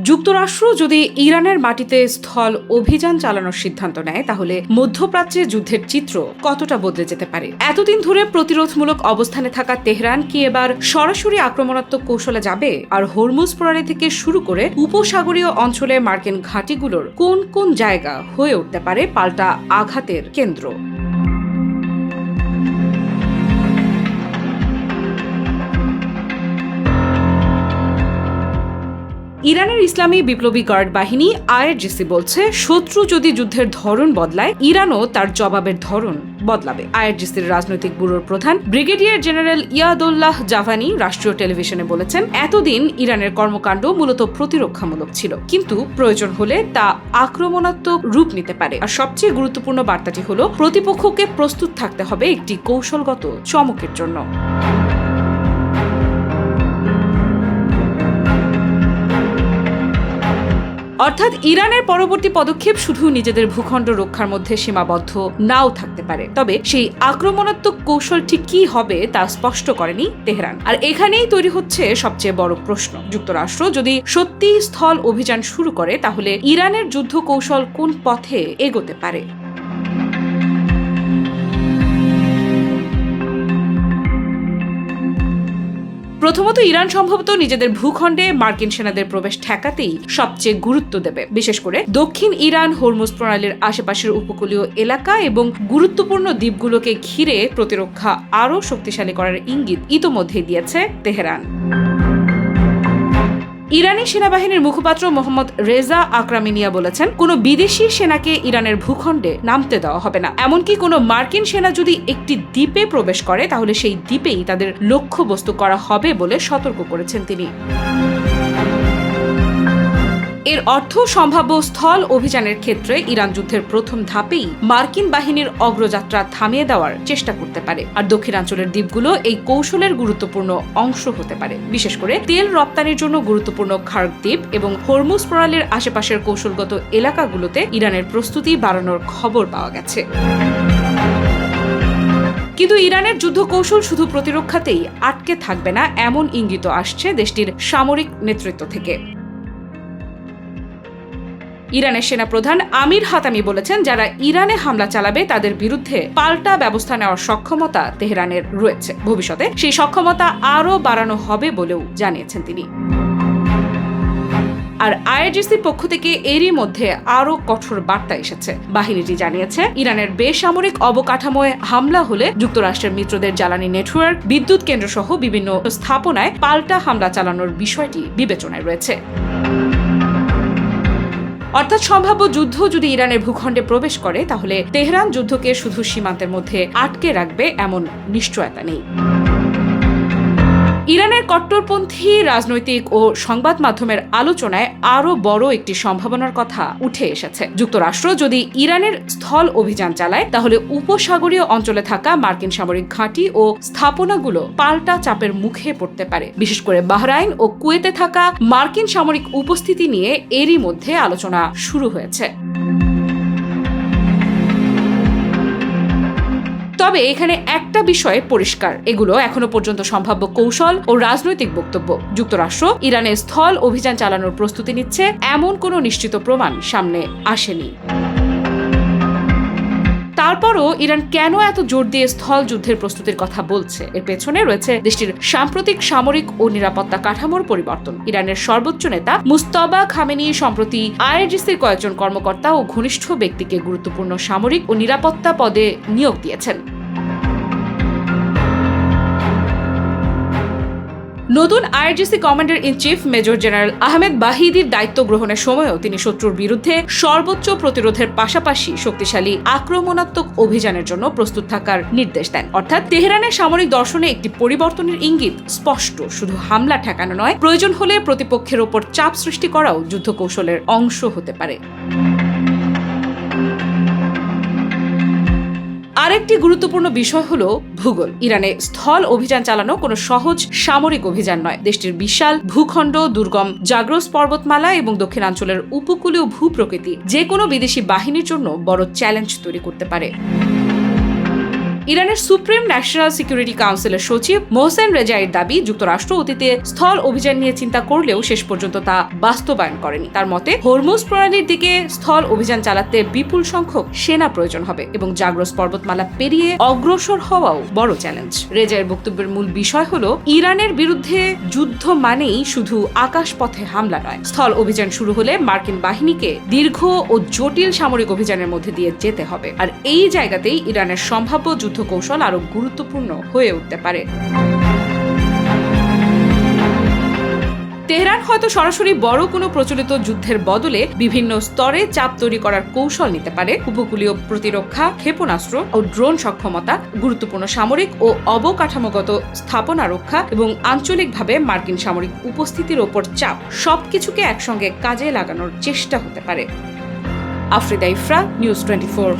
যুক্তরাষ্ট্র যদি ইরানের মাটিতে স্থল অভিযান চালানোর সিদ্ধান্ত নেয় তাহলে মধ্যপ্রাচ্যে যুদ্ধের চিত্র কতটা বদলে যেতে পারে। এতদিন ধরে প্রতিরোধমূলক অবস্থানে থাকা তেহরান কি এবার সরাসরি আক্রমণাত্মক কৌশলে যাবে? আর হরমুজ প্রণালী থেকে শুরু করে উপসাগরীয় অঞ্চলে মার্কিন ঘাঁটিগুলোর কোন কোন জায়গা হয়ে উঠতে পারে পাল্টা আঘাতের কেন্দ্র? ইরানের ইসলামী বিপ্লবী গার্ড বাহিনী আইআরজিসি বলছে, শত্রু যদি যুদ্ধের ধরন বদলায়, ইরানও তার জবাবের ধরন বদলাবে। আইআরজিসির রাজনৈতিক ব্যুরোর প্রধান ব্রিগেডিয়ার জেনারেল ইয়াদুল্লাহ জাভানি রাষ্ট্রীয় টেলিভিশনে বলেছেন, এতদিন ইরানের কর্মকাণ্ড মূলত প্রতিরক্ষামূলক ছিল, কিন্তু প্রয়োজন হলে তা আক্রমণাত্মক রূপ নিতে পারে। আর সবচেয়ে গুরুত্বপূর্ণ বার্তাটি হলো, প্রতিপক্ষকে প্রস্তুত থাকতে হবে একটি কৌশলগত চমকের জন্য। অর্থাৎ ইরানের পরবর্তী পদক্ষেপ শুধু নিজেদের ভূখণ্ড রক্ষার মধ্যে সীমাবদ্ধ নাও থাকতে পারে, তবে সেই আক্রমণাত্মক কৌশল ঠিক কি হবে তা স্পষ্ট করেনি তেহরান। আর এখানেই তৈরি হচ্ছে সবচেয়ে বড় প্রশ্ন, যুক্তরাষ্ট্র যদি সত্যি স্থল অভিযান শুরু করে তাহলে ইরানের যুদ্ধ কৌশল কোন পথে এগোতে পারে? প্রথমত, ইরান সম্ভবত নিজেদের ভূখণ্ডে মার্কিন সেনাদের প্রবেশ ঠেকাতেই সবচেয়ে গুরুত্ব দেবে, বিশেষ করে দক্ষিণ ইরান, হরমুজ প্রণালীর আশেপাশের উপকূলীয় এলাকা এবং গুরুত্বপূর্ণ দ্বীপগুলোকে ঘিরে প্রতিরক্ষা আরও শক্তিশালী করার ইঙ্গিত ইতোমধ্যেই দিয়েছে তেহরান। ইরানি সেনাবাহিনীর মুখপাত্র মোহাম্মদ রেজা আকরামিনিয়া বলেছেন, কোনো বিদেশি সেনাকে ইরানের ভূখণ্ডে নামতে দেওয়া হবে না। এমনকি কোনো মার্কিন সেনা যদি একটি দ্বীপে প্রবেশ করে তাহলে সেই দ্বীপেই তাদের লক্ষ্যবস্তু করা হবে বলে সতর্ক করেছেন তিনি। এর অর্থ, সম্ভাব্য স্থল অভিযানের ক্ষেত্রে ইরান যুদ্ধের প্রথম ধাপেই মার্কিন বাহিনীর অগ্রযাত্রা থামিয়ে দেওয়ার চেষ্টা করতে পারে। আর দক্ষিণাঞ্চলের দ্বীপগুলো এই কৌশলের গুরুত্বপূর্ণ অংশ হতে পারে, বিশেষ করে তেল রপ্তানির জন্য গুরুত্বপূর্ণ খার্ক দ্বীপ এবং হরমুজ প্রণালীর আশেপাশের কৌশলগত এলাকাগুলোতে ইরানের প্রস্তুতি বাড়ানোর খবর পাওয়া গেছে। কিন্তু ইরানের যুদ্ধ কৌশল শুধু প্রতিরক্ষাতেই আটকে থাকবে না, এমন ইঙ্গিত আসছে দেশটির সামরিক নেতৃত্ব থেকে। ইরানের সেনাপ্রধান আমির হাতামি বলেছেন, যারা ইরানে হামলা চালাবে তাদের বিরুদ্ধে পাল্টা ব্যবস্থা নেওয়ার সক্ষমতা তেহরানের রয়েছে। ভবিষ্যতে সেই সক্ষমতা আরও বাড়ানো হবে বলেও জানিয়েছেন তিনি। আর আইআরজিসির পক্ষ থেকে এরই মধ্যে আরও কঠোর বার্তা এসেছে। বাহিনীটি জানিয়েছে, ইরানের বেসামরিক অবকাঠামোয় হামলা হলে যুক্তরাষ্ট্রের মিত্রদের জ্বালানি নেটওয়ার্ক, বিদ্যুৎ কেন্দ্র সহ বিভিন্ন স্থাপনায় পাল্টা হামলা চালানোর বিষয়টি বিবেচনায় রয়েছে। অর্থাৎ সম্ভাব্য যুদ্ধ যদি ইরানের ভূখণ্ডে প্রবেশ করে তাহলে তেহরান যুদ্ধকে শুধু সীমান্তের মধ্যে আটকে রাখবে এমন নিশ্চয়তা নেই। ইরানের কট্টরপন্থী রাজনৈতিক ও সংবাদ মাধ্যমের আলোচনায় আরও বড় একটি সম্ভাবনার কথা উঠে এসেছে। যুক্তরাষ্ট্র যদি ইরানের স্থল অভিযান চালায় তাহলে উপসাগরীয় অঞ্চলে থাকা মার্কিন সামরিক ঘাঁটি ও স্থাপনাগুলো পাল্টা চাপের মুখে পড়তে পারে। বিশেষ করে বাহরাইন ও কুয়েতে থাকা মার্কিন সামরিক উপস্থিতি নিয়ে এরই মধ্যে আলোচনা শুরু হয়েছে। তবে এখানে একটা বিষয় পরিষ্কার, এগুলো এখনো পর্যন্ত সম্ভাব্য কৌশল ও রাজনৈতিক বক্তব্য। যুক্তরাষ্ট্র ইরানে স্থল অভিযান চালানোর প্রস্তুতি নিচ্ছে এমন কোনো নিশ্চিত প্রমাণ সামনে আসেনি। তারপরও ইরান কেন এত জোর দিয়ে স্থল যুদ্ধের প্রস্তুতির কথা বলছে? এর পেছনে রয়েছে দেশটির সাম্প্রতিক সামরিক ও নিরাপত্তা কাঠামোর পরিবর্তন। ইরানের সর্বোচ্চ নেতা মুজতবা খামেনি সম্প্রতি আইআরজিসির কয়েকজন কর্মকর্তা ও ঘনিষ্ঠ ব্যক্তিকে গুরুত্বপূর্ণ সামরিক ও নিরাপত্তা পদে নিয়োগ দিয়েছেন। নতুন IRGC commander in chief major general Ahmed বাহিদির দায়িত্ব গ্রহণের সময়ও তিনি শত্রুর বিরুদ্ধে সর্বোচ্চ প্রতিরোধের পাশাপাশি শক্তিশালী আক্রমণাত্মক অভিযানের জন্য প্রস্তুত থাকার নির্দেশ দেন। অর্থাৎ তেহরানের সামরিক দর্শনে একটি পরিবর্তনের ইঙ্গিত স্পষ্ট। শুধু হামলা ঠেকানো নয়, প্রয়োজন হলে প্রতিপক্ষের ওপর চাপ সৃষ্টি করাও যুদ্ধ কৌশলের অংশ হতে পারে। আরেকটি গুরুত্বপূর্ণ বিষয় হলো ভূগোল। ইরানে স্থল অভিযান চালানো কোনো সহজ সামরিক অভিযান নয়। দেশটির বিশাল ভূখণ্ড, দুর্গম জাগ্রস পর্বতমালা এবং দক্ষিণাঞ্চলের উপকূলীয় ভূপ্রকৃতি যে কোনো বিদেশি বাহিনীর জন্য বড় চ্যালেঞ্জ তৈরি করতে পারে। ইরানের সুপ্রিম ন্যাশনাল সিকিউরিটি কাউন্সিলের সচিব মোহসেন রেজাইর দাবি, যুক্তরাষ্ট্র অতীতে স্থল অভিযান নিয়ে চিন্তা করলেও শেষ পর্যন্ত তা বাস্তবায়ন করেনি। তার মতে, হরমুজ প্রণালীর দিকে স্থল অভিযান চালাতে বিপুল সংখ্যক সেনা প্রয়োজন হবে এবং জাগ্রস পর্বতমালা পেরিয়ে অগ্রসর হওয়াও বড় চ্যালেঞ্জ। রেজাইর বক্তব্যের মূল বিষয় হলো, ইরানের বিরুদ্ধে যুদ্ধ মানেই শুধু আকাশপথে হামলা নয়। স্থল অভিযান শুরু হলে মার্কিন বাহিনীকে দীর্ঘ ও জটিল সামরিক অভিযানের মধ্যে দিয়ে যেতে হবে, আর এই জায়গাতেই ইরানের সম্ভাব্য যুদ্ধ কৌশল আরো গুরুত্বপূর্ণ হয়ে উঠতে পারে। তেহরান হয়তো সরাসরি বড় কোনো প্রচলিত যুদ্ধের বদলে বিভিন্ন স্তরে চাপ তৈরি করার কৌশল নিতে পারে। উপকূলীয় প্রতিরক্ষা, ক্ষেপণাস্ত্র ও ড্রোন সক্ষমতা, গুরুত্বপূর্ণ সামরিক ও অবকাঠামোগত স্থাপনা রক্ষা এবং আঞ্চলিকভাবে মার্কিন সামরিক উপস্থিতির ওপর চাপ, সবকিছুকে একসঙ্গে কাজে লাগানোর চেষ্টা হতে পারে। আফ্রিদা ইফরা, নিউজ 24।